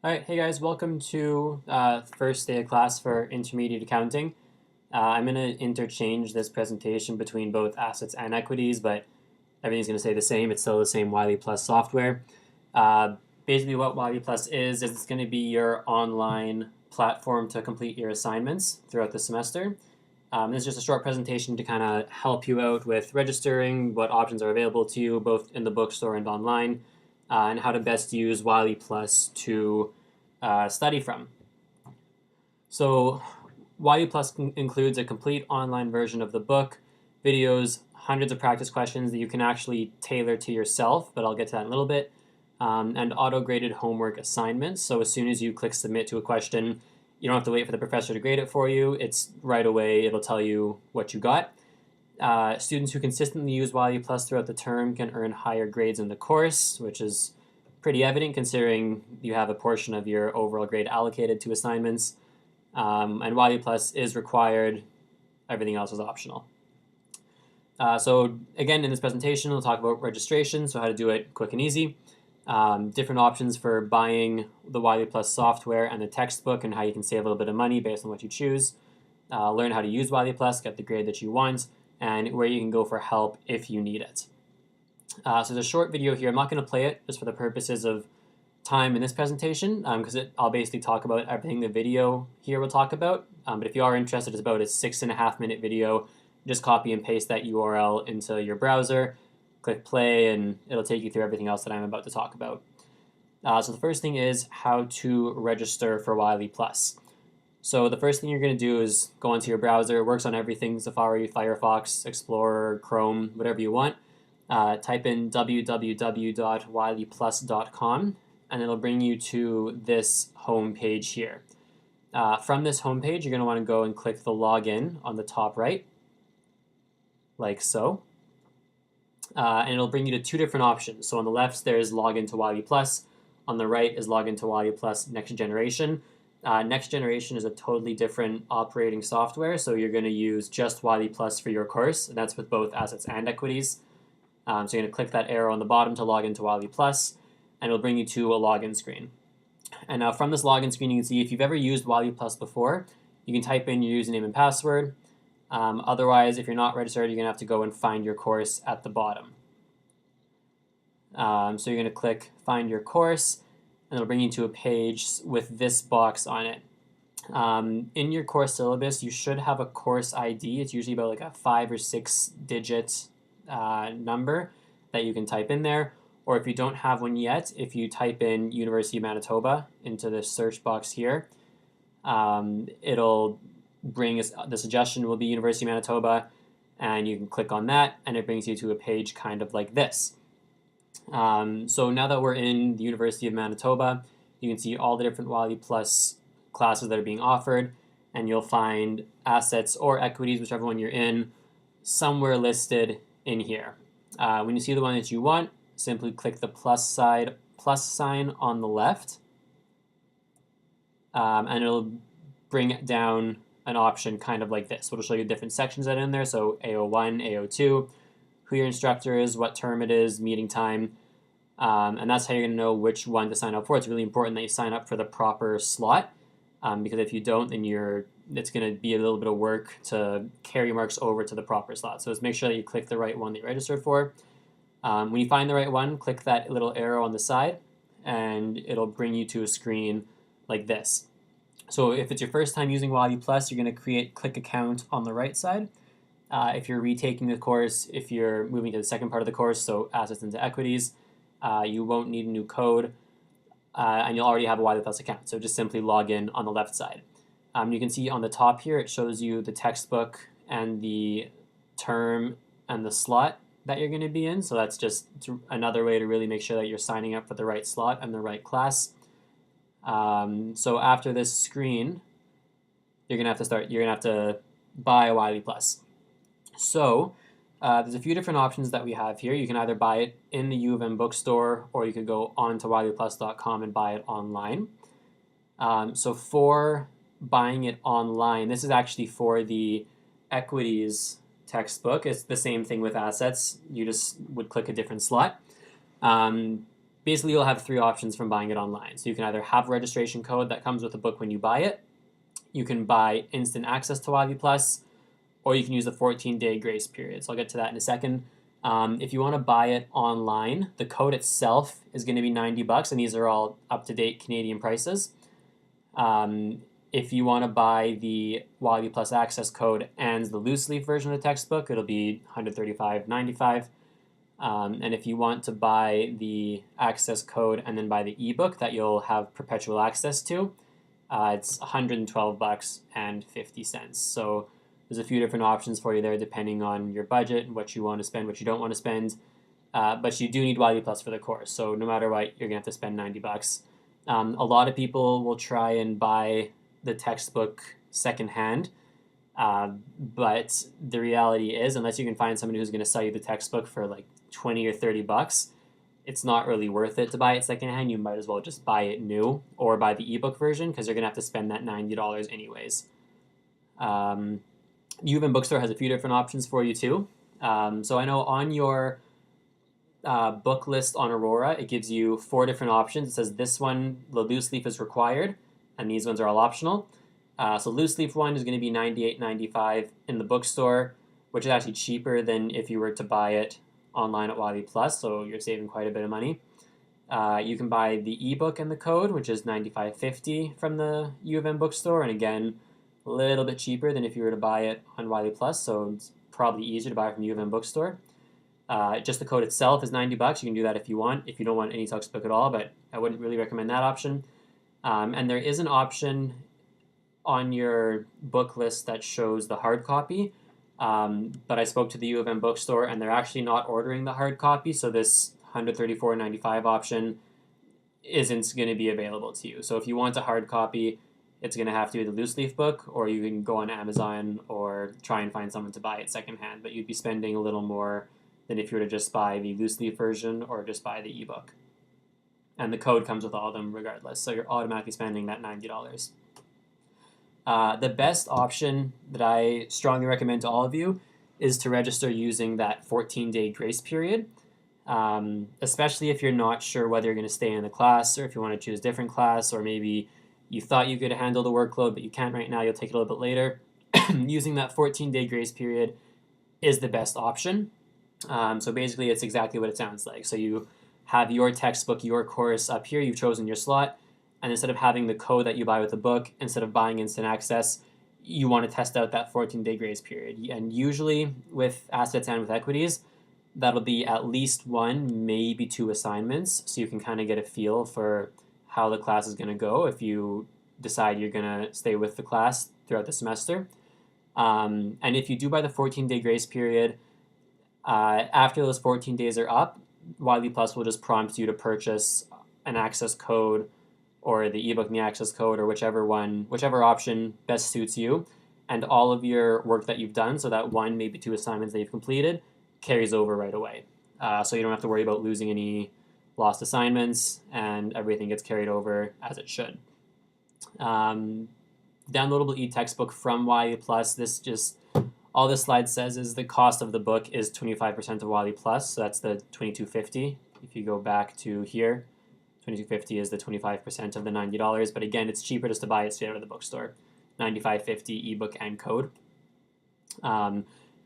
All right, hey guys, welcome to first day of class for intermediate accounting. I'm going to interchange this presentation between both assets and equities, but everything's going to stay the same. It's still the same Wiley Plus software. Basically what Wiley Plus is it's going to be your online platform to complete your assignments throughout the semester. This is just a short presentation to kind of help you out with registering, what options are available to you, both in the bookstore and online, and how to best use Wiley Plus to study from. So Wiley Plus includes a complete online version of the book, videos, hundreds of practice questions that you can actually tailor to yourself, but I'll get to that in a little bit, and auto-graded homework assignments. So as soon as you click submit to a question, you don't have to wait for the professor to grade it for you. It's right away, it'll tell you what you got. Students who consistently use Wiley Plus throughout the term can earn higher grades in the course, which is pretty evident considering you have a portion of your overall grade allocated to assignments. And Wiley Plus is required, everything else is optional. So again, in this presentation, we'll talk about registration, so how to do it quick and easy. Different options for buying the Wiley Plus software and the textbook and how you can save a little bit of money based on what you choose. Learn how to use Wiley Plus, get the grade that you want, and where you can go for help if you need it. So there's a short video here. I'm not going to play it just for the purposes of time in this presentation because I'll basically talk about everything the video here will talk about. But if you are interested, it's about a 6.5 minute video. Just copy and paste that URL into your browser, click play, and it'll take you through everything else that I'm about to talk about. So the first thing is how to register for Wiley Plus. So the first thing you're going to do is go into your browser. It works on everything: Safari, Firefox, Explorer, Chrome, whatever you want. Type in www.wileyplus.com and it'll bring you to this home page here. From this home page, you're going to want to go and click the login on the top right, like so. And it'll bring you to two different options. So on the left, there's login to Wiley Plus. On the right is login to Wiley Plus Next Generation. Next Generation is a totally different operating software, so you're going to use just Wiley Plus for your course, and that's with both assets and equities. So you're going to click that arrow on the bottom to log into Wiley Plus, and it'll bring you to a login screen. And now from this login screen, you can see if you've ever used Wiley Plus before, you can type in your username and password. Otherwise, if you're not registered, you're going to have to go and find your course at the bottom. So you're going to click Find Your Course, and it'll bring you to a page with this box on it. In your course syllabus, you should have a course ID. It's usually about like a 5 or 6 digit number that you can type in there, or if you don't have one yet, if you type in University of Manitoba into the search box here, it'll bring us, the suggestion will be University of Manitoba, and you can click on that and it brings you to a page kind of like this. So now that we're in the University of Manitoba, you can see all the different Wiley Plus classes that are being offered, and you'll find assets or equities, whichever one you're in, somewhere listed in here. When you see the one that you want, simply click the plus sign on the left, and it'll bring down an option kind of like this. So it'll show you different sections that are in there, so AO1, AO2, who your instructor is, what term it is, meeting time, and that's how you're going to know which one to sign up for. It's really important that you sign up for the proper slot, because if you don't, then it's going to be a little bit of work to carry marks over to the proper slot. So just make sure that you click the right one that you registered for. When you find the right one, click that little arrow on the side, and it'll bring you to a screen like this. So if it's your first time using Wiley Plus, you're going to create click account on the right side. If you're retaking the course, if you're moving to the second part of the course, so assets into equities, you won't need a new code, and you'll already have a Wiley Plus account. So just simply log in on the left side. You can see on the top here, it shows you the textbook and the term and the slot that you're going to be in. So that's just another way to really make sure that you're signing up for the right slot and the right class. So after this screen, you're going to have to buy a Wiley Plus. So there's a few different options that we have here. You can either buy it in the U of M bookstore, or you could go on to wileyplus.com and buy it online. So for buying it online, this is actually for the equities textbook. It's the same thing with assets. You just would click a different slot. basically you'll have three options from buying it online. So you can either have a registration code that comes with the book when you buy it, you can buy instant access to Wiley Plus, or you can use the 14-day grace period. So I'll get to that in a second. If you want to buy it online, the code itself is going to be $90, and these are all up-to-date Canadian prices. If you want to buy the Wiley Plus access code and the loose leaf version of the textbook, it'll be $135.95. And if you want to buy the access code and then buy the ebook that you'll have perpetual access to, it's $112.50. So there's a few different options for you there depending on your budget and what you want to spend, what you don't want to spend. But you do need Wiley Plus for the course. So no matter what, you're going to have to spend $90. A lot of people will try and buy the textbook secondhand. But the reality is, unless you can find somebody who's going to sell you the textbook for like 20 or 30 bucks, it's not really worth it to buy it secondhand. You might as well just buy it new or buy the ebook version because you're going to have to spend that $90 anyways. U of M Bookstore has a few different options for you too. So I know on your book list on Aurora, it gives you 4 different options. It says this one, the loose leaf is required, and these ones are all optional. So loose leaf one is going to be $98.95 in the bookstore, which is actually cheaper than if you were to buy it online at Wiley Plus, so you're saving quite a bit of money. You can buy the ebook and the code, which is $95.50 from the U of M bookstore, and again, a little bit cheaper than if you were to buy it on Wiley Plus, so it's probably easier to buy from U of M bookstore. Just the code itself is $90. You can do that if you want, if you don't want any textbook at all, but I wouldn't really recommend that option. And there is an option on your book list that shows the hard copy, but I spoke to the U of M bookstore and they're actually not ordering the hard copy, so this $134.95 option isn't going to be available to you. So if you want a hard copy, it's going to have to be the loose leaf book, or you can go on Amazon or try and find someone to buy it secondhand, but you'd be spending a little more than if you were to just buy the loose leaf version or just buy the ebook. And the code comes with all of them regardless, so you're automatically spending that $90. The best option that I strongly recommend to all of you is to register using that 14-day grace period, especially if you're not sure whether you're going to stay in the class or if you want to choose a different class, or maybe you thought you could handle the workload but you can't right now, you'll take it a little bit later. Using that 14-day grace period is the best option. So basically it's exactly what it sounds like. So you have your textbook, your course up here, you've chosen your slot, and instead of having the code that you buy with the book, instead of buying instant access, you want to test out that 14-day grace period. And usually with assets and with equities, that'll be at least 1, maybe 2 assignments, so you can kind of get a feel for how the class is going to go if you decide you're going to stay with the class throughout the semester. And if you do buy the 14-day grace period, after those 14 days are up, Wiley Plus will just prompt you to purchase an access code or the ebook and the access code, or whichever option best suits you, and all of your work that you've done, so that 1, maybe 2 assignments that you've completed, carries over right away. So you don't have to worry about losing any lost assignments, and everything gets carried over as it should. Downloadable e-textbook from Wiley Plus. All this slide says is the cost of the book is 25% of Wiley Plus, so that's the $22.50. If you go back to here, $22.50 is the 25% of the $90, but again, it's cheaper just to buy it straight out of the bookstore. $95.50 ebook and code.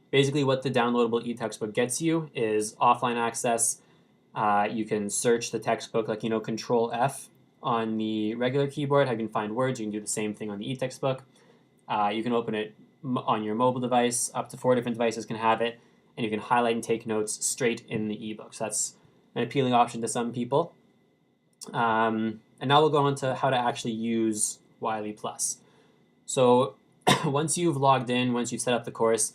Basically what the downloadable e-textbook gets you is offline access. You can search the textbook, like, Control F on the regular keyboard. How you can find words, you can do the same thing on the e-textbook. You can open it on your mobile device. Up to 4 different devices can have it, and you can highlight and take notes straight in the ebook. So that's an appealing option to some people. And now we'll go on to how to actually use Wiley Plus. So once you've logged in, once you've set up the course,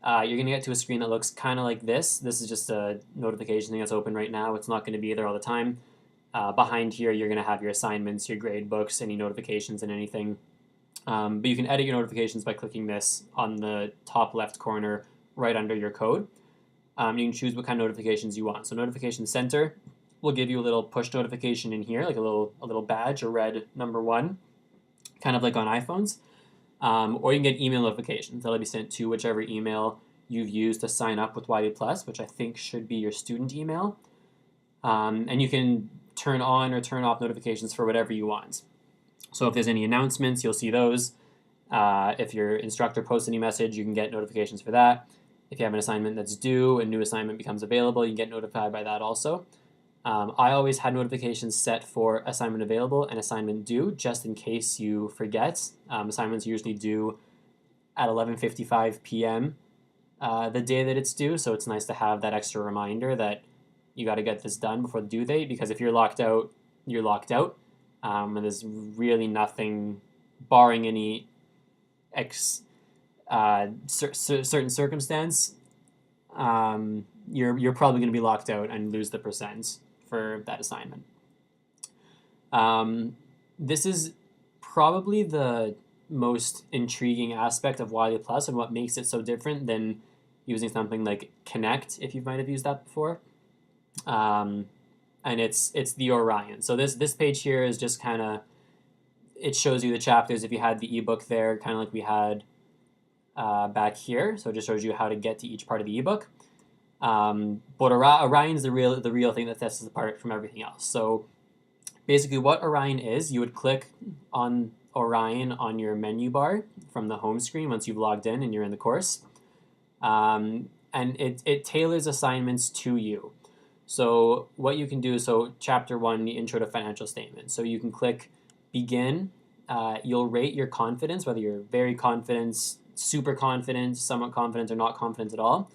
you're going to get to a screen that looks kind of like this. This is just a notification thing that's open right now. It's not going to be there all the time. Behind here, you're going to have your assignments, your grade books, any notifications and anything. But you can edit your notifications by clicking this on the top left corner right under your code. You can choose what kind of notifications you want. So Notification Center will give you a little push notification in here, like a little badge, a red number 1, kind of like on iPhones. Or you can get email notifications. That'll be sent to whichever email you've used to sign up with Wiley Plus, which I think should be your student email. And you can turn on or turn off notifications for whatever you want. So if there's any announcements, you'll see those. If your instructor posts any message, you can get notifications for that. If you have an assignment that's due, a new assignment becomes available, you can get notified by that also. I always had notifications set for assignment available and assignment due, just in case you forget. Assignments are usually due at 11:55 p.m. The day that it's due, so it's nice to have that extra reminder that you got to get this done before the due date, because if you're locked out, you're locked out. And there's really nothing, barring any certain circumstance, you're probably going to be locked out and lose the percent for that assignment. This is probably the most intriguing aspect of Wiley Plus and what makes it so different than using something like Connect, if you might have used that before. And it's the Orion. So this page here is just kind of, it shows you the chapters if you had the ebook there, kind of like we had back here. So it just shows you how to get to each part of the ebook. But Orion's the real thing that sets us apart from everything else. So basically what Orion is, you would click on Orion on your menu bar from the home screen once you've logged in and you're in the course. And it tailors assignments to you. So what you can do, so chapter 1, the intro to financial statements. So you can click begin. You'll rate your confidence, whether you're very confident, super confident, somewhat confident, or not confident at all.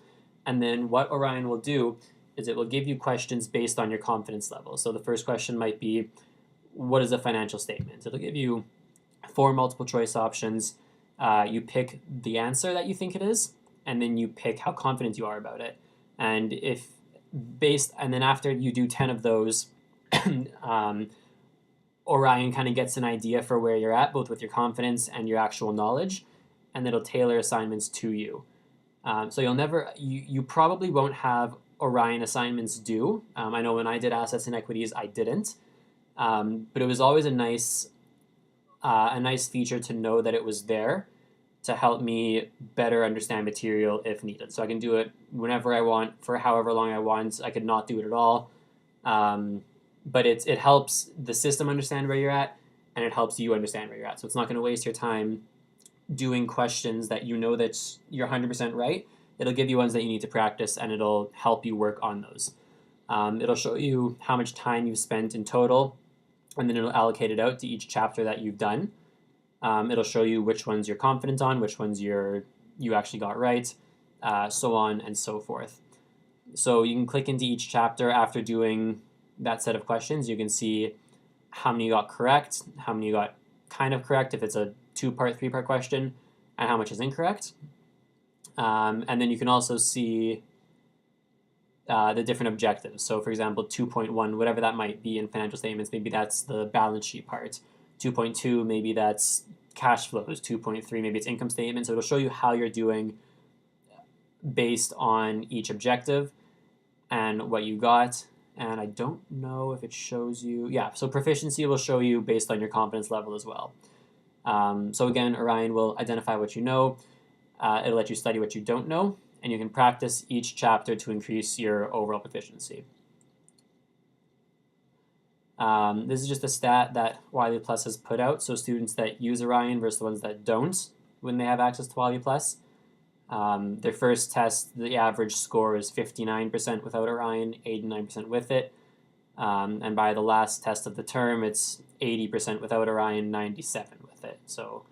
And then what Orion will do is it will give you questions based on your confidence level. So the first question might be, what is a financial statement? It'll give you 4 multiple choice options. You pick the answer that you think it is, and then you pick how confident you are about it. And then after you do 10 of those, Orion kind of gets an idea for where you're at, both with your confidence and your actual knowledge, and it'll tailor assignments to you. So you probably won't have Orion assignments due. I know when I did assets and equities, I didn't, but it was always a nice feature to know that it was there to help me better understand material if needed. So I can do it whenever I want, for however long I want. I could not do it at all. But it helps the system understand where you're at, and it helps you understand where you're at. So it's not going to waste your time doing questions that you know that you're 100% right. It'll give you ones that you need to practice, and it'll help you work on those. It'll show you how much time you've spent in total, and then it'll allocate it out to each chapter that you've done. It'll show you which ones you're confident on, which ones you actually got right, so on and so forth. So you can click into each chapter after doing that set of questions. You can see how many you got correct, how many you got kind of correct if it's a 2-part, 3-part question, and how much is incorrect. And then you can also see the different objectives. So for example, 2.1, whatever that might be in financial statements, maybe that's the balance sheet part. 2.2, maybe that's cash flows. 2.3, maybe it's income statement. So it'll show you how you're doing based on each objective and what you got. And I don't know if it shows you, yeah, so proficiency will show you based on your confidence level as well. So again, Orion will identify what you know. It'll let you study what you don't know, and you can practice each chapter to increase your overall proficiency. This is just a stat that Wiley Plus has put out, so students that use Orion versus the ones that don't when they have access to Wiley Plus. Their first test, the average score is 59% without Orion, 89% with it. And by the last test of the term, it's 80% without Orion, 97% with it. So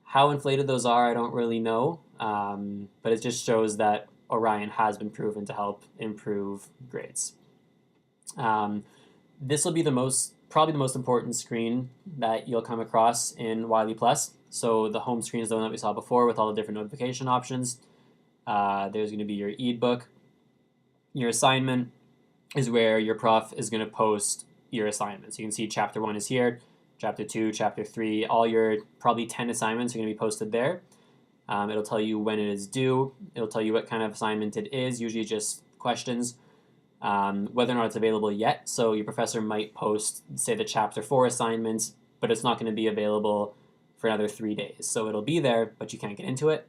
how inflated those are, I don't really know, but it just shows that Orion has been proven to help improve grades. This will be probably the most important screen that you'll come across in Wiley Plus. So the home screen is the one that we saw before with all the different notification options. There's going to be your ebook. Your assignment is where your prof is going to post your assignments. You can see chapter 1 is here, chapter 2, chapter 3, all your probably 10 assignments are going to be posted there. It'll tell you when it is due. It'll tell you what kind of assignment it is, usually just questions, whether or not it's available yet. So your professor might post, say, the chapter 4 assignment, but it's not going to be available for another 3 days. So it'll be there, but you can't get into it.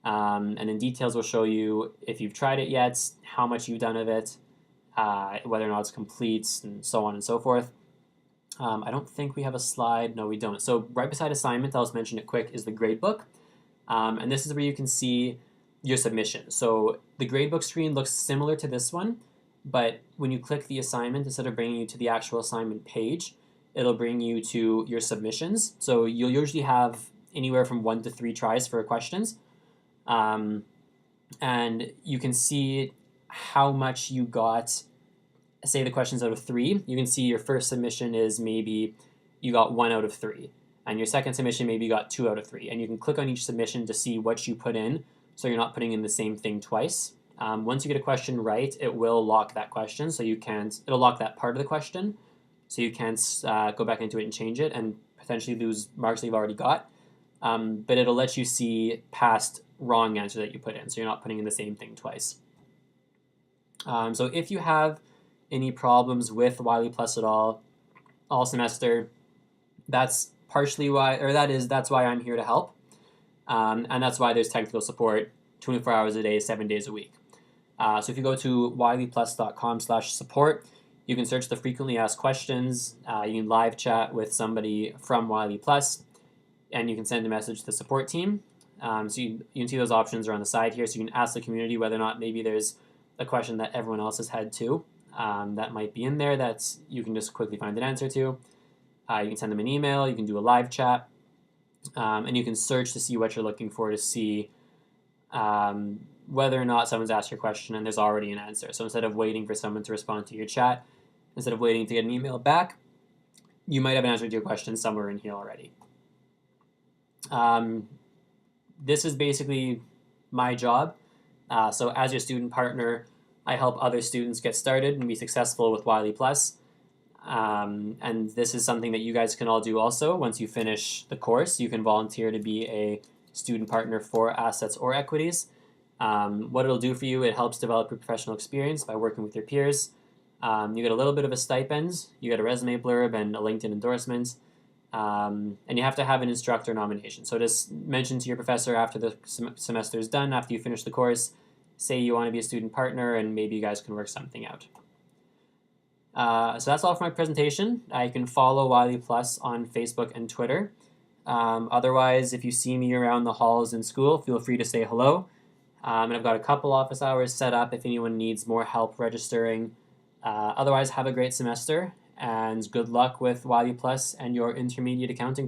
And then details will show you if you've tried it yet, how much you've done of it, whether or not it's complete, and so on and so forth. I don't think we have a slide. No, we don't. So right beside assignment, I'll just mention it quick, is the gradebook. And this is where you can see your submission. So the gradebook screen looks similar to this one, but when you click the assignment, instead of bringing you to the actual assignment page, it'll bring you to your submissions. So you'll usually have anywhere from 1 to 3 tries for questions. And you can see how much you got. Say the questions out of 3, you can see your first submission is maybe you got 1 out of 3. And your second submission maybe you got 2 out of 3. And you can click on each submission to see what you put in, so you're not putting in the same thing twice. Once you get a question right, it will lock that question, so you can't, it'll lock that part of the question, so you can't go back into it and change it and potentially lose marks that you've already got. But it'll let you see past wrong answer that you put in, so you're not putting in the same thing twice. So if you have any problems with Wiley Plus at all semester, that's partially why, or that's why I'm here to help. And that's why there's technical support 24 hours a day, 7 days a week. So if you go to wileyplus.com/support, you can search the frequently asked questions. You can live chat with somebody from Wiley Plus, and you can send a message to the support team. So you can see those options are on the side here, so you can ask the community whether or not maybe there's a question that everyone else has had too. That might be in there that you can just quickly find an answer to. You can send them an email, you can do a live chat, and you can search to see what you're looking for, to see whether or not someone's asked your question and there's already an answer. So instead of waiting for someone to respond to your chat, instead of waiting to get an email back, you might have an answer to your question somewhere in here already. This is basically my job. So as your student partner, I help other students get started and be successful with Wiley Plus. And this is something that you guys can all do also. Once you finish the course, you can volunteer to be a student partner for assets or equities. What it'll do for you, it helps develop your professional experience by working with your peers. You get a little bit of a stipend, you get a resume blurb and a LinkedIn endorsement. And you have to have an instructor nomination. So just mention to your professor after the semester is done, after you finish the course, say you want to be a student partner, and maybe you guys can work something out. So that's all for my presentation. You can follow Wiley Plus on Facebook and Twitter. Otherwise, if you see me around the halls in school, feel free to say hello. And I've got a couple office hours set up if anyone needs more help registering. Otherwise, have a great semester, and good luck with Wiley Plus and your intermediate accounting course.